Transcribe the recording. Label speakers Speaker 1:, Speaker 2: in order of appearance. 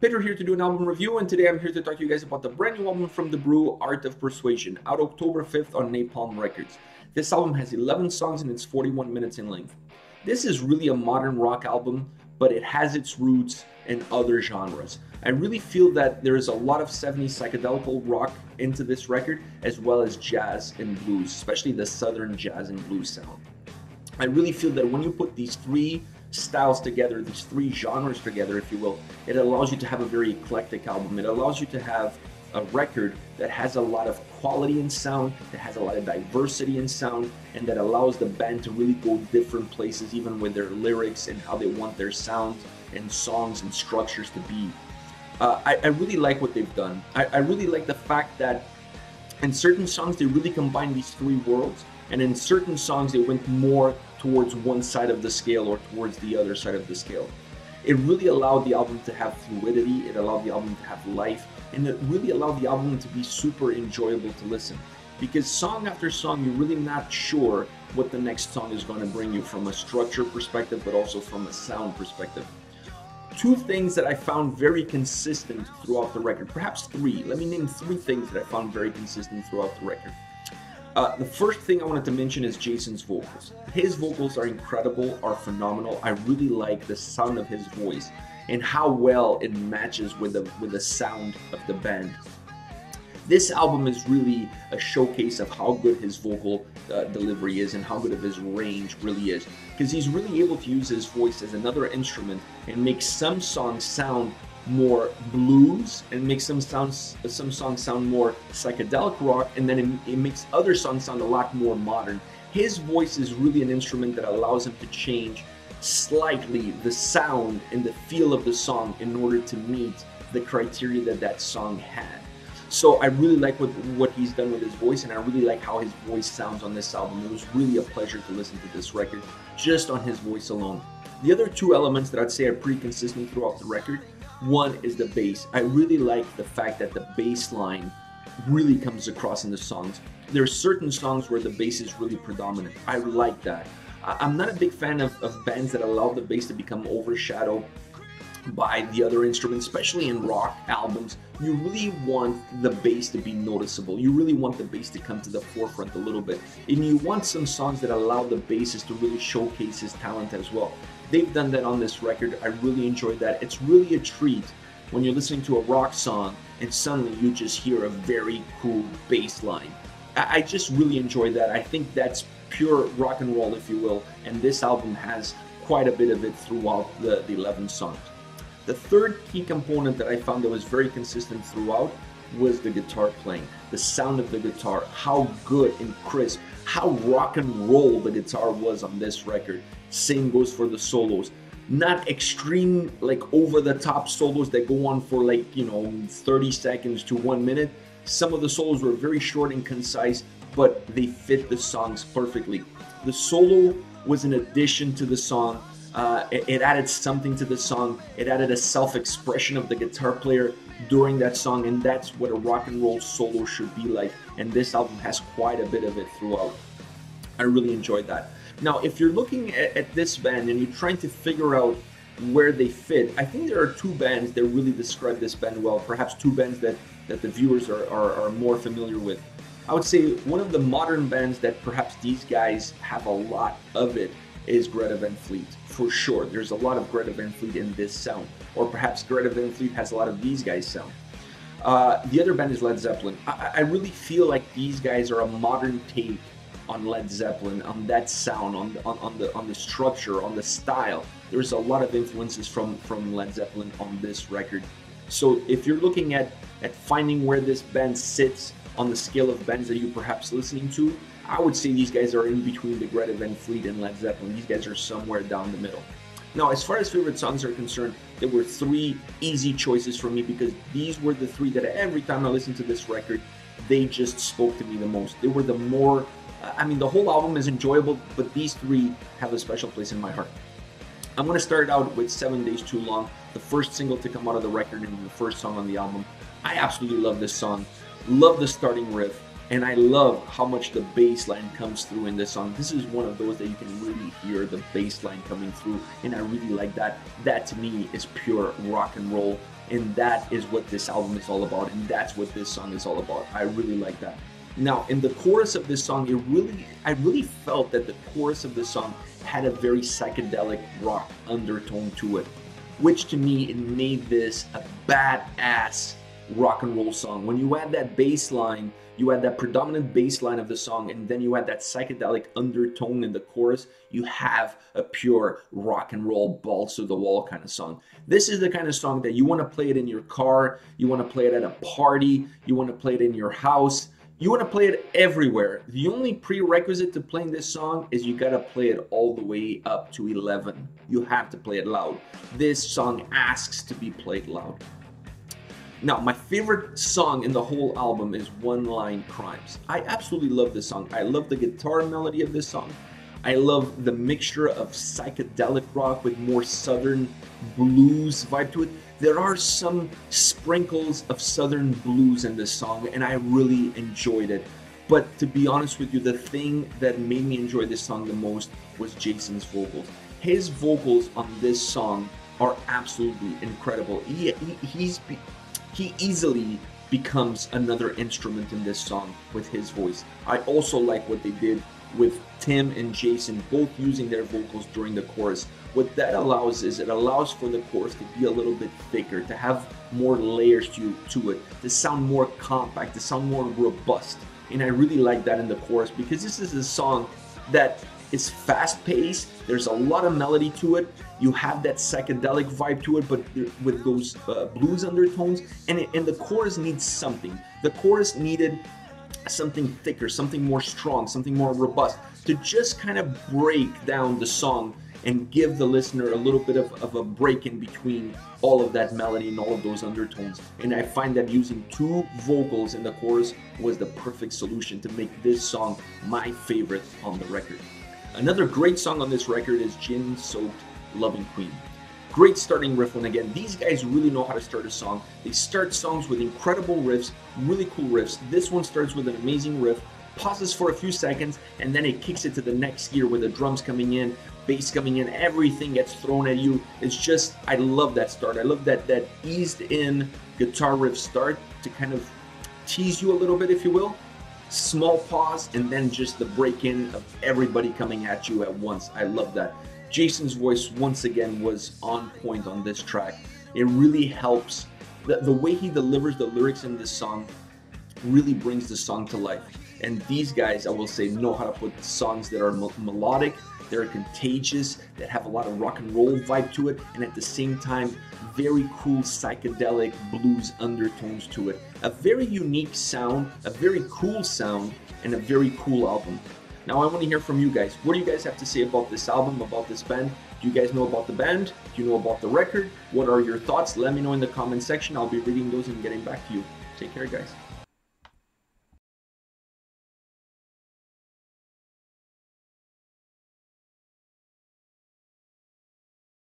Speaker 1: Peter here to do an album review, and today I'm here to talk to you guys about the brand new album from the Brew, Art of Persuasion, out October 5th on Napalm Records. This album has 11 songs and it's 41 minutes in length. This is really a modern rock album, but it has its roots in other genres. I really feel that there is a lot of 70s psychedelic rock into this record, as well as jazz and blues, especially the southern jazz and blues sound. I really feel that when you put these three styles together, these three genres together, if you will, it allows you to have a very eclectic album. It allows you to have a record that has a lot of quality in sound, that has a lot of diversity in sound, and that allows the band to really go different places, even with their lyrics and how they want their sound and songs and structures to be. I really like what they've done. I really like the fact that in certain songs they really combine these three worlds, and in certain songs they went more towards one side of the scale or towards the other side of the scale. It really allowed the album to have fluidity, it allowed the album to have life, and it really allowed the album to be super enjoyable to listen. Because song after song, you're really not sure what the next song is going to bring you from a structure perspective, but also from a sound perspective. Two things that I found very consistent throughout the record, perhaps three. Let me name three things that I found very consistent throughout the record. The first thing I wanted to mention is Jason's vocals. His vocals are incredible, are phenomenal. I really like the sound of his voice and how well it matches with the sound of the band. This album is really a showcase of how good his vocal delivery is and how good of his range really is, because he's really able to use his voice as another instrument and make some songs sound more blues and make some songs sound more psychedelic rock, and then it makes other songs sound a lot more modern. His voice is really an instrument that allows him to change slightly the sound and the feel of the song in order to meet the criteria that that song had. So I really like what he's done with his voice, and I really like how his voice sounds on this album. It was really a pleasure to listen to this record just on his voice alone. The other two elements that I'd say are pretty consistent throughout the record, one is the bass. I really like the fact that the bass line really comes across in the songs. There are certain songs where the bass is really predominant. I like that. I'm not a big fan of bands that allow the bass to become overshadowed by the other instruments, especially in rock albums. You really want the bass to be noticeable. You really want the bass to come to the forefront a little bit. And you want some songs that allow the bassist to really showcase his talent as well. They've done that on this record. I really enjoyed that. It's really a treat when you're listening to a rock song and suddenly you just hear a very cool bass line. I just really enjoyed that. I think that's pure rock and roll, if you will, and this album has quite a bit of it throughout the 11 songs. The third key component that I found that was very consistent throughout was the guitar playing. The sound of the guitar, how good and crisp, how rock and roll the guitar was on this record. Same goes for the solos. Not extreme, like over-the-top solos that go on for 30 seconds to 1 minute. Some of the solos were very short and concise, but they fit the songs perfectly. The solo was an addition to the song. It added something to the song. It added a self-expression of the guitar player during that song, and that's what a rock and roll solo should be like, and this album has quite a bit of it throughout. I really enjoyed that. Now, if you're looking at this band and you're trying to figure out where they fit, I think there are two bands that really describe this band well, perhaps two bands that the viewers are more familiar with. I would say one of the modern bands that perhaps these guys have a lot of it is Greta Van Fleet, for sure. There's a lot of Greta Van Fleet in this sound, or perhaps Greta Van Fleet has a lot of these guys' sound. The other band is Led Zeppelin. I really feel like these guys are a modern take on Led Zeppelin, on that sound, on the structure, on the style. There's a lot of influences from Led Zeppelin on this record. So if you're looking at finding where this band sits on the scale of bands that you're perhaps listening to, I would say these guys are in between the Greta Van Fleet and Led Zeppelin. These guys are somewhere down the middle. Now, as far as favorite songs are concerned, there were three easy choices for me, because these were the three that every time I listened to this record, they just spoke to me the most. They were the more, the whole album is enjoyable, but these three have a special place in my heart. I'm going to start out with 7 Days Too Long, the first single to come out of the record and the first song on the album. I absolutely love this song. Love the starting riff. And I love how much the bass line comes through in this song. This is one of those that you can really hear the bass line coming through, and I really like that. That to me is pure rock and roll. and that is what this album is all about, and that's what this song is all about. I really like that. Now, in the chorus of this song, I really felt that the chorus of this song had a very psychedelic rock undertone to it, which to me, it made this a badass rock and roll song. When you add that bass line, you add that predominant bass line of the song, and then you add that psychedelic undertone in the chorus, you have a pure rock and roll, balls to the wall kind of song. This is the kind of song that you want to play it in your car, you want to play it at a party, you want to play it in your house, you want to play it everywhere. The only prerequisite to playing this song is you got to play it all the way up to 11. You have to play it loud. This song asks to be played loud. Now, my favorite song in the whole album is One Line Crimes. I absolutely love this song. I love the guitar melody of this song. I love the mixture of psychedelic rock with more southern blues vibe to it. There are some sprinkles of southern blues in this song, and I really enjoyed it. But to be honest with you, the thing that made me enjoy this song the most was Jason's vocals. His vocals on this song are absolutely incredible. He easily becomes another instrument in this song with his voice. I also like what they did with Tim and Jason both using their vocals during the chorus. What that allows is it allows for the chorus to be a little bit thicker, to have more layers to it, to sound more compact, to sound more robust. And I really like that in the chorus because this is a song that is fast-paced, there's a lot of melody to it, you have that psychedelic vibe to it, but with those blues undertones, and the chorus needs something. The chorus needed something thicker, something more strong, something more robust, to just kind of break down the song and give the listener a little bit of a break in between all of that melody and all of those undertones. And I find that using two vocals in the chorus was the perfect solution to make this song my favorite on the record. Another great song on this record is Gin Soaked Loving Queen. Great starting riff, and again, these guys really know how to start a song. They start songs with incredible riffs, really cool riffs. This one starts with an amazing riff, pauses for a few seconds, and then it kicks it to the next gear with the drums coming in, bass coming in, everything gets thrown at you. It's just, I love that start. I love that eased in guitar riff start to kind of tease you a little bit, if you will. Small pause, and then just the break in of everybody coming at you at once. I love that. Jason's voice, once again, was on point on this track. It really helps. The way he delivers the lyrics in this song really brings the song to life. And these guys, I will say, know how to put songs that are melodic, that are contagious, that have a lot of rock and roll vibe to it, and at the same time, very cool psychedelic blues undertones to it. A very unique sound, a very cool sound, and a very cool album. Now I want to hear from you guys. What do you guys have to say about this album, about this band? Do you guys know about the band? Do you know about the record? What are your thoughts? Let me know in the comment section. I'll be reading those and getting back to you. Take care, guys.